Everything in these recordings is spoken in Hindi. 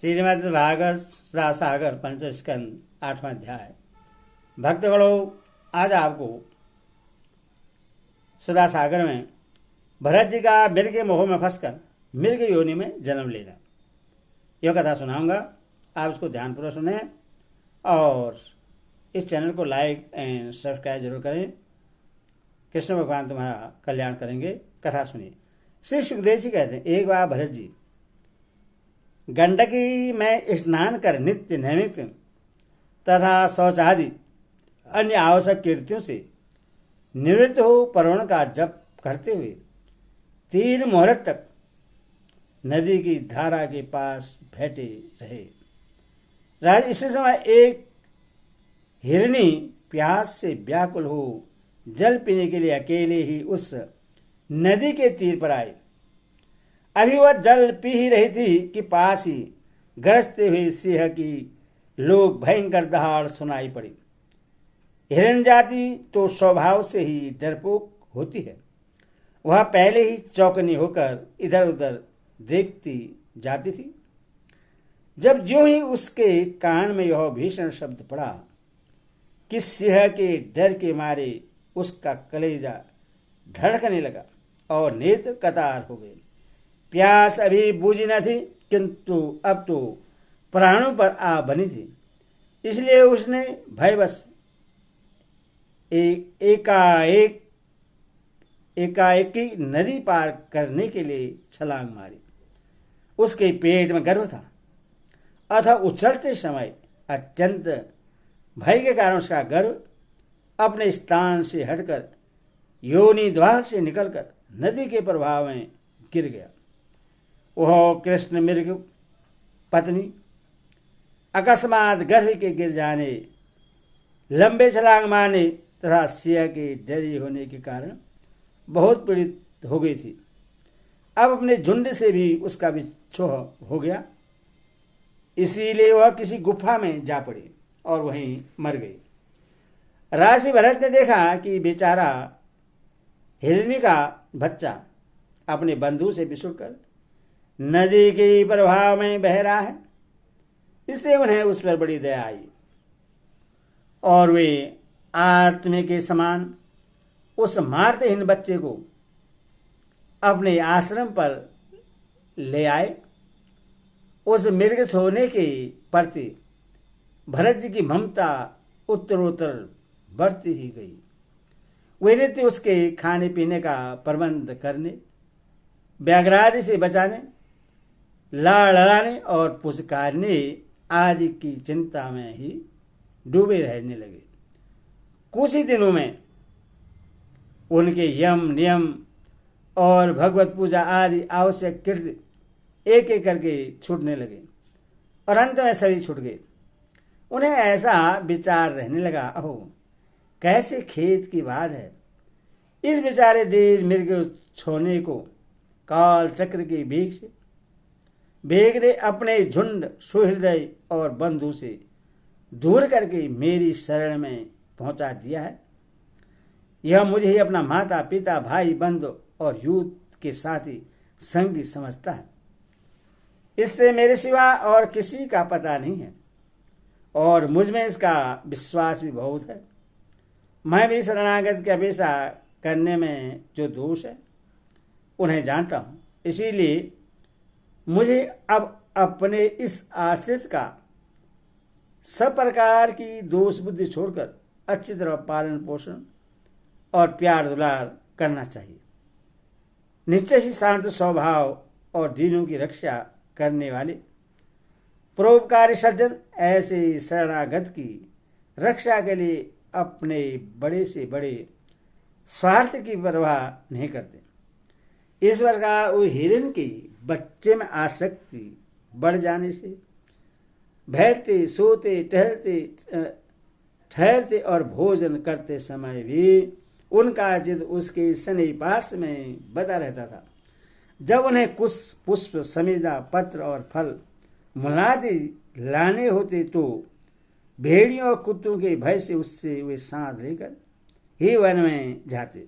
श्रीमद् भागवत सुधा सागर पंचस्कंद 8वां अध्याय। भक्तगणों, आज आपको सुधा सागर में भरत जी का मिर्ग के मोह में फंसकर मिर्ग योनि में जन्म लेना, यह कथा सुनाऊंगा। आप इसको ध्यानपूर्वक सुने और इस चैनल को लाइक एंड सब्सक्राइब जरूर करें। कृष्ण भगवान तुम्हारा कल्याण करेंगे। कथा सुनिए। श्री सुखदेव जी कहते हैं, एक बार भरत जी गंडकी में स्नान कर नित्य नैमित्त तथा शौचादि अन्य आवश्यक कीर्तियों से निवृत्त हो परवण का जप करते हुए 3 मुहूर्त तक नदी की धारा के पास बैठे रहे। राज इसी समय एक हिरणी प्यास से व्याकुल हो जल पीने के लिए अकेले ही उस नदी के तीर पर आई। अभी वह जल पी ही रही थी कि पास ही गरजते हुए सिंह की लोग भयंकर दहाड़ सुनाई पड़ी। हिरण जाति तो स्वभाव से ही डरपोक होती है। वह पहले ही चौकनी होकर इधर उधर देखती जाती थी। जब ज्यों ही उसके कान में यह भीषण शब्द पड़ा कि सिंह के डर के मारे उसका कलेजा धड़कने लगा और नेत्र कतार हो गए। प्यास अभी बूझी न थी, किंतु अब तो प्राणों पर आ बनी थी। इसलिए उसने भयवश एकाएकी नदी पार करने के लिए छलांग मारी। उसके पेट में गर्भ था, अतः उछलते समय अत्यंत भय के कारण उसका गर्भ अपने स्थान से हटकर योनि द्वार से निकलकर नदी के प्रभाव में गिर गया। वह कृष्ण मृग पत्नी अकस्मात गर्भ के गिर जाने, लंबे छलांग मारने तथा सिंह के डरी होने के कारण बहुत पीड़ित हो गई थी। अब अपने झुंड से भी उसका विच्छोह हो गया। इसीलिए वह किसी गुफा में जा पड़ी और वहीं मर गई। राशि भरत ने देखा कि बेचारा हिरणी का बच्चा अपने बंधु से बिछुड़कर नदी के प्रभाव में बह रहा है। इससे उन्हें उस पर बड़ी दया आई और वे आत्मे के समान उस मार्तहीन बच्चे को अपने आश्रम पर ले आए। उस मृग सोने के प्रति भरत जी की ममता उत्तरोत्तर बढ़ती ही गई। वे नित्य उसके खाने पीने का प्रबंध करने, व्याघ्रादि से बचाने, लाड़ लड़ाने और पुचकारने आदि की चिंता में ही डूबे रहने लगे। कुछ ही दिनों में उनके यम नियम और भगवत पूजा आदि आवश्यक कृत्य एक एक करके छूटने लगे और अंत में सभी छूट गए। उन्हें ऐसा विचार रहने लगा, अहो कैसे खेत की बात है। इस बेचारे देर मृग छोने को काल चक्र की भीख से बेग ने अपने झुंड सुहृदय और बंधु से दूर करके मेरी शरण में पहुंचा दिया है। यह मुझे ही अपना माता पिता भाई बंधु और यूथ के साथी संगी समझता है। इससे मेरे सिवा और किसी का पता नहीं है और मुझ में इसका विश्वास भी बहुत है। मैं भी शरणागत की अपेक्षा करने में जो दोष है उन्हें जानता हूं। इसीलिए मुझे अब अपने इस आश्रित का सब प्रकार की दोष बुद्धि छोड़कर अच्छी तरह पालन पोषण और प्यार दुलार करना चाहिए। निश्चय ही शांत स्वभाव और दीनों की रक्षा करने वाले परोपकारी सज्जन ऐसे शरणागत की रक्षा के लिए अपने बड़े से बड़े स्वार्थ की परवाह नहीं करते। ईश्वर का वो हिरण की बच्चे में आसक्ति बढ़ जाने से बैठते सोते टहलते ठहरते और भोजन करते समय भी उनका चित्त उसके सन्निपास में बता रहता था। जब उन्हें कुछ पुष्प समिधा पत्र और फल मुलादि लाने होते तो भेड़ियों और कुत्तों के भय से उससे वे साथ लेकर ही वन में जाते।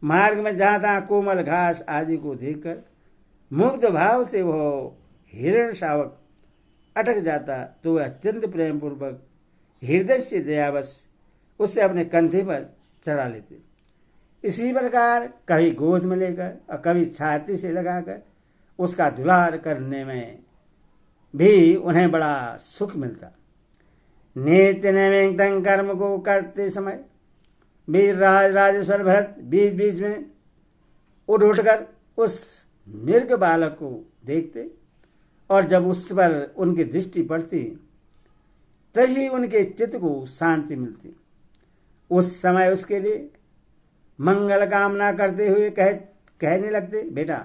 मार्ग में जहाँ तहाँ कोमल घास आदि को देखकर मुग्ध भाव से वह हिरण शावक अटक जाता तो वह अत्यंत प्रेम पूर्वक हृदय से दयावश उससे अपने कंधे पर चढ़ा लेते। इसी प्रकार कभी गोद में लेकर और कभी छाती से लगाकर उसका दुलार करने में भी उन्हें बड़ा सुख मिलता। नित्य नैमित्तिक कर्म को करते समय वीर राजेश्वर भरत बीच बीच में उठकर उस मृग बालक को देखते और जब उस पर उनकी दृष्टि पड़ती तभी उनके चित्त को शांति मिलती। उस समय उसके लिए मंगल कामना करते हुए कहने लगते, बेटा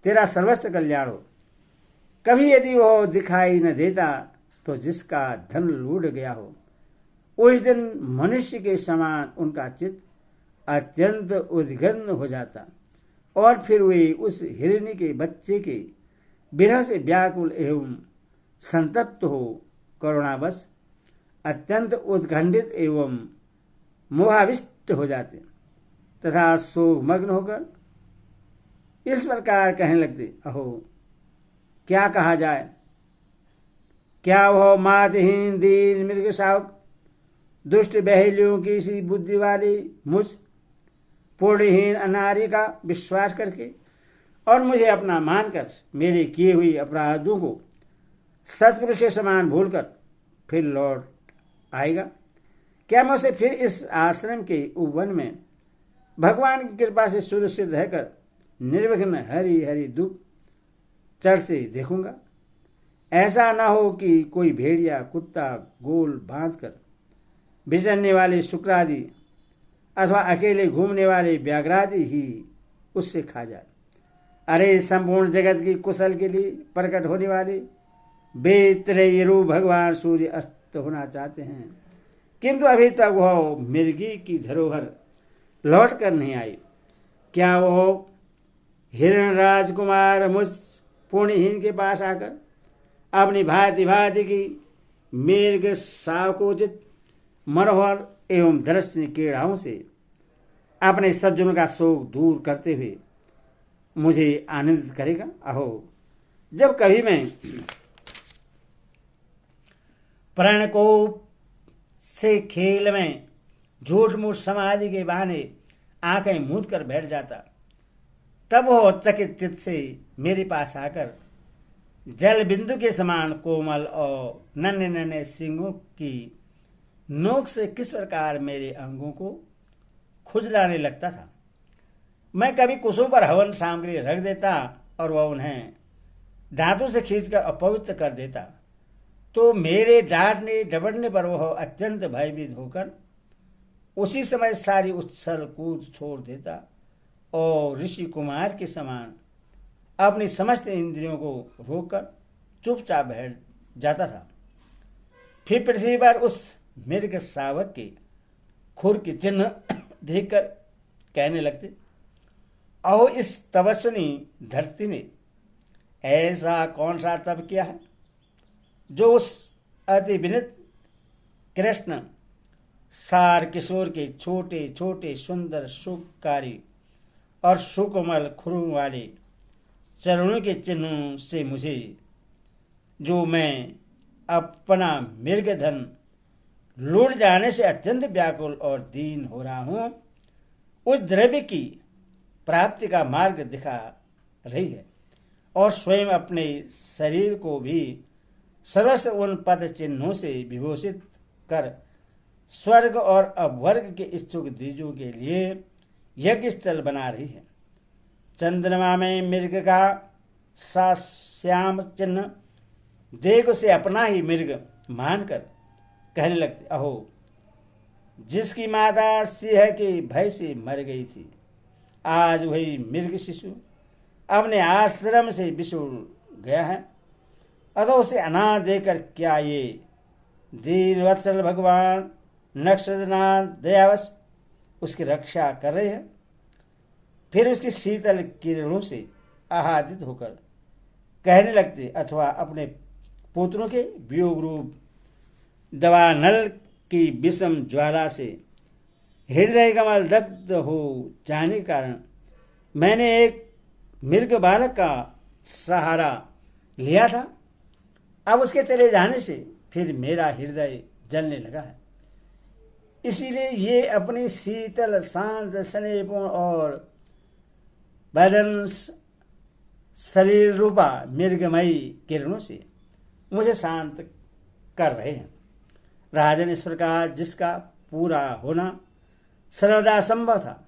तेरा सर्वस्व कल्याण हो। कभी यदि वो दिखाई न देता तो जिसका धन लूट गया हो, उस दिन मनुष्य के समान उनका चित्त अत्यंत उद्विग्न हो जाता और फिर वे उस हिरणी के बच्चे के विरह से व्याकुल एवं संतप्त हो करुणावश अत्यंत उत्कंठित एवं मोहाविष्ट हो जाते तथा शोकमग्न होकर इस प्रकार कहने लगते, अहो क्या कहा जाए, क्या वह मातहीन दीन मृग शावक दुष्ट बहेलियों की सी बुद्धि वाली मुझ पूर्णहीन अनारी का विश्वास करके और मुझे अपना मानकर मेरे किए हुए अपराधों को सत्पुरुष के समान भूलकर फिर लौट आएगा? क्या मैं उसे फिर इस आश्रम के उपवन में भगवान की कृपा से सुरक्षित रहकर निर्विघ्न हरि हरि दुख चढ़ते देखूंगा? ऐसा न हो कि कोई भेड़िया कुत्ता गोल बांधकर बिचरने वाले शुक्रादि अथवा अकेले घूमने वाले व्याघ्रादि ही उससे खा जाए। अरे संपूर्ण जगत की कुशल के लिए प्रकट होने वाले बेत्रयरू भगवान सूर्य अस्त होना चाहते हैं, किंतु अभी तक वह मिर्गी की धरोहर लौट कर नहीं आई। क्या वह हिरण राजकुमार मुझ पुण्यहीन के पास आकर अपनी भांति भांति की मृग सावकोचित मनोहर एवं दर्शनीय क्रीड़ाओं से अपने सज्जनों का शोक दूर करते हुए मुझे आनंदित करेगा? अहो जब कभी मैं प्रणकोप से खेल में झूठ मूठ समाधि के बहाने आंखें मूंद कर बैठ जाता, तब वह चकित चित्त से मेरे पास आकर जल बिंदु के समान कोमल और नन्हे नन्हे सिंगों की नोक से किस प्रकार मेरे अंगों को खुजलाने लगता था। मैं कभी कुसुम पर हवन सामग्री रख देता और वह उन्हें दांतों से खींचकर अपवित्र कर देता, तो मेरे डांटने डबड़ने पर वह अत्यंत भयभीत होकर उसी समय सारी उछल कूद छोड़ देता और ऋषि कुमार के समान अपनी समस्त इंद्रियों को रोककर चुपचाप बैठ जाता था। फिर पृथ्वी पर उस मृग शावक के खुर के चिन्ह देखकर कहने लगते, अहो इस तपस्विनी धरती ने ऐसा कौन सा तप किया है जो उस अति विनित कृष्ण सार किशोर के छोटे छोटे सुंदर सुखकारी और सुकोमल खुरों वाले चरणों के चिन्हों से मुझे, जो मैं अपना मृग धन लूट जाने से अत्यंत व्याकुल और दीन हो रहा हूं, उस द्रव्य की प्राप्ति का मार्ग दिखा रही है और स्वयं अपने शरीर को भी सर्वस्व उन पद चिन्हों से विभूषित कर स्वर्ग और अपवर्ग के इच्छुक द्विजों के लिए यज्ञ स्थल बना रही है। चंद्रमा में मृग का श्याम चिन्ह देख उसे अपना ही मृग मानकर कहने लगते, अहो जिसकी माता सिंह के भय से मर गई थी, आज वही मृग शिशु अपने आश्रम से बिछुड़ गया है, अतः उसे अनाथ देकर क्या ये दीन वत्सल भगवान नक्षत्रनाथ दयावश उसकी रक्षा कर रहे हैं? फिर उसकी शीतल किरणों से आह्लादित होकर कहने लगते अथवा अपने पुत्रों के वियोग रूप दवानल की विषम ज्वाला से हृदय कमल दग्ध हो जाने के कारण मैंने एक मृग बालक का सहारा लिया था अब उसके चले जाने से फिर मेरा हृदय जलने लगा है। इसीलिए ये अपनी शीतल शांत स्नेहपूर्ण और बदन शरीर रूपा मृगमयी किरणों से मुझे शांत कर रहे हैं। राजन ईश्वर का जिसका पूरा होना सर्वदा संभव था,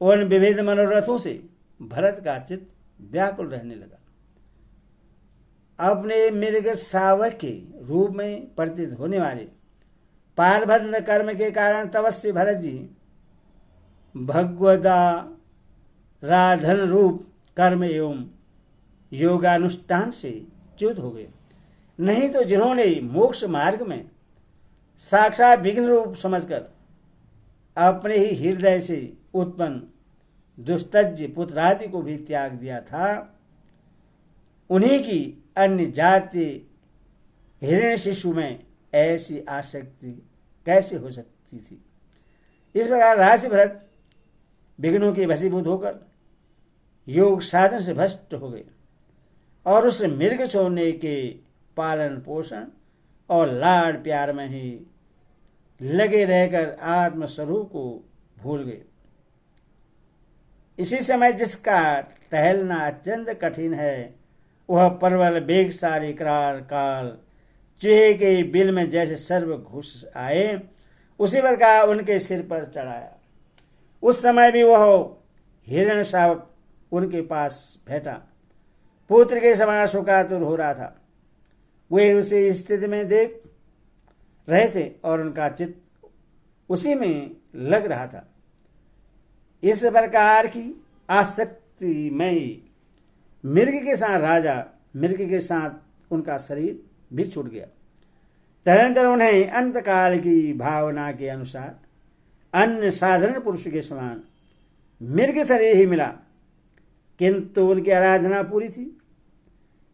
उन विविध मनोरथों से भरत का चित्त व्याकुल रहने लगा। अपने मृग शावक के रूप में प्रतीत होने वाले पारबंध कर्म के कारण तपस्वी भरत जी भगवदा राधन रूप कर्म एवं योगानुष्ठान से च्युत हो गए। नहीं तो जिन्होंने मोक्ष मार्ग में साक्षात विघ्न रूप समझकर अपने ही हृदय से उत्पन्न दुस्तज्य पुत्रादि को भी त्याग दिया था, उन्हीं की अन्य जाति हिरण्य शिशु में ऐसी आसक्ति कैसे हो सकती थी। इस प्रकार राशि भरत विघ्नों के वशीभूत होकर योग साधन से भ्रष्ट हो गए और उस मृग छोड़ने के पालन पोषण और लाड प्यार में ही लगे रहकर आत्मस्वरूप को भूल गए। इसी समय जिसका टहलना अत्यंत कठिन है, वह परवल बेगसारी करार काल चूहे के बिल में जैसे सर्व घुस आए, उसी प्रकार उनके सिर पर चढ़ाया। उस समय भी वह हिरण शावक उनके पास बैठा पुत्र के समान शोकातुर हो रहा था। वे उसे स्थिति में देख रहे थे और उनका चित्त उसी में लग रहा था। इस प्रकार की आसक्ति में मृग के साथ राजा, मृग के साथ उनका शरीर भी छूट गया। तदनंतर उन्हें अंतकाल की भावना के अनुसार अन्य साधारण पुरुष के समान मृग शरीर ही मिला, किंतु उनकी आराधना पूरी थी।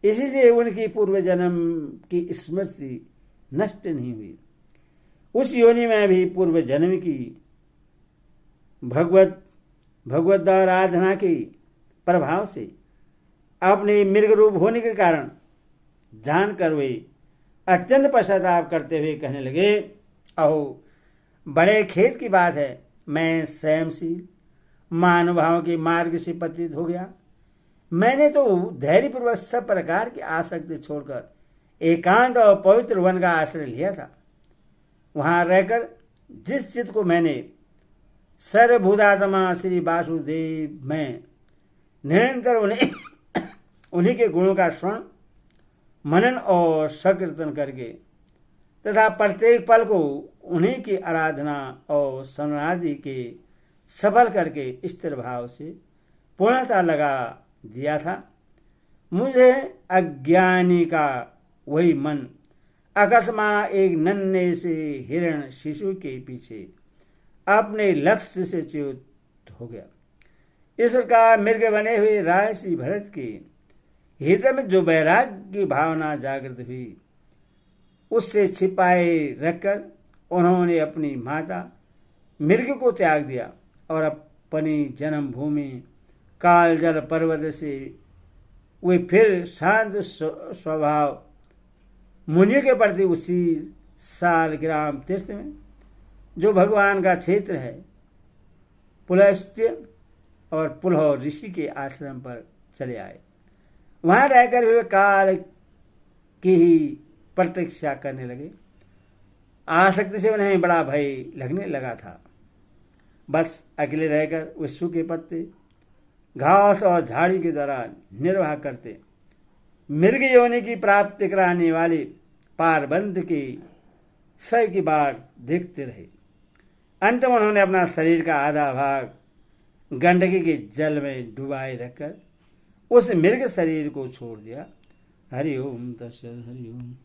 इसी से उनकी पूर्व जन्म की स्मृति नष्ट नहीं हुई। उस योनि में भी पूर्व जन्म की भगवत आराधना के प्रभाव से अपने मृग रूप होने के कारण जानकर वे अत्यंत पश्चाताप करते हुए कहने लगे, अहो बड़े खेद की बात है, मैं स्वयंशील महानुभाव के मार्ग से पतित हो गया। मैंने तो धैर्यपूर्वक सब प्रकार की आसक्ति छोड़कर एकांत और पवित्र वन का आश्रय लिया था। वहां रहकर जिस चित्त को मैंने सर्वभूतात्मा श्री वासुदेव में निरंतर उन्हीं के गुणों का श्रवण मनन और संकीर्तन करके तथा प्रत्येक पल को उन्हीं की आराधना और समाधि के सफल करके स्थिर भाव से पूर्णता लगा दिया था, मुझे अज्ञानी का वही मन अकस्मात एक नन्हे से हिरण शिशु के पीछे अपने लक्ष्य से च्युत हो गया। इस प्रकार मृग बने हुए राजसी भरत के हृदय में जो वैराग्य की भावना जागृत हुई, उससे छिपाए रखकर उन्होंने अपनी माता मृग को त्याग दिया और अपनी जन्मभूमि काल जल पर्वत से वे फिर शांत स्वभाव मुनियों के प्रति उसी सालग्राम तीर्थ में, जो भगवान का क्षेत्र है, पुलस्त्य और पुलह ऋषि के आश्रम पर चले आए। वहां रहकर वे काल की ही प्रतीक्षा करने लगे। आसक्ति से उन्हें बड़ा भय लगने लगा था। बस अकेले रहकर वे सूखे पत्ते, घास और झाड़ी के द्वारा निर्वाह करते मृग योनि की प्राप्ति कराने वाले पारबंध के सय की बात देखते रहे। अंत में उन्होंने अपना शरीर का आधा भाग गंडकी के जल में डुबाए रखकर उस मृग शरीर को छोड़ दिया। हरि ओम तत्सत। हरि ओम।